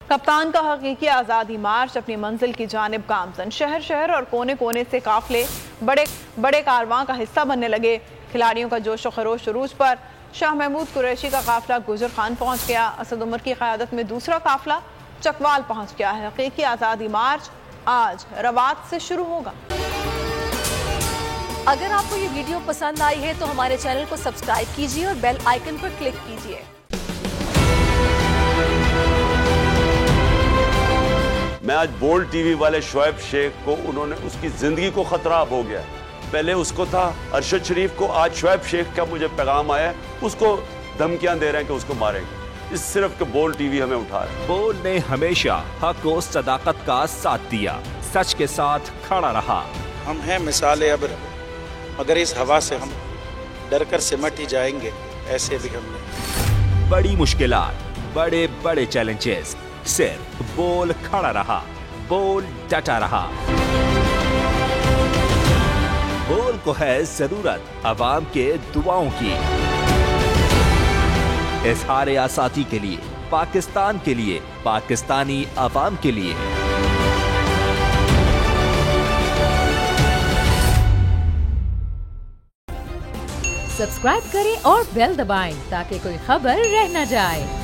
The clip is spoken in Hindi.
कप्तान का हकीकी आज़ादी मार्च अपनी मंजिल की जानिब गामजन। शहर शहर और कोने कोने से काफले बड़े बड़े कारवां का हिस्सा बनने लगे। खिलाड़ियों का जोश व खरोश उरूज पर। शाह महमूद कुरैशी का काफिला गुजर खान पहुंच गया। असद उमर की क़यादत में दूसरा काफिला चकवाल पहुंच गया है। हकीकी आज़ादी मार्च आज रवात से शुरू होगा। अगर आपको ये वीडियो पसंद आई है तो हमारे चैनल को सब्सक्राइब कीजिए और बेल आइकन पर क्लिक कीजिए। मैं आज बोल्ड टीवी वाले शोएब शेख को, उन्होंने उसकी जिंदगी को खतरा अब हो गया। पहले उसको था अरशद शरीफ को, आज शोएब शेख का मुझे पैगाम आया, उसको धमकियां दे रहे हैं कि उसको मारेंगे। इस सिर्फ के बोल्ड टीवी हमें उठा रहा है। बोल्ड ने हमेशा हक और सदाकत का साथ दिया, सच के साथ खड़ा रहा। हम हैं मिसाल अब्र, मगर इस हवा से हम डर कर सिमट ही जाएंगे, ऐसे भी हमने। बड़ी मुश्किलात, बड़े बड़े चैलेंजेस, सिर्फ बोल खड़ा रहा, बोल डटा रहा। बोल को है जरूरत अवाम के दुआओं की। इज़हार आसाती के लिए, पाकिस्तान के लिए, पाकिस्तानी अवाम के लिए। सब्सक्राइब करें और बेल दबाएं ताकि कोई खबर रह न जाए।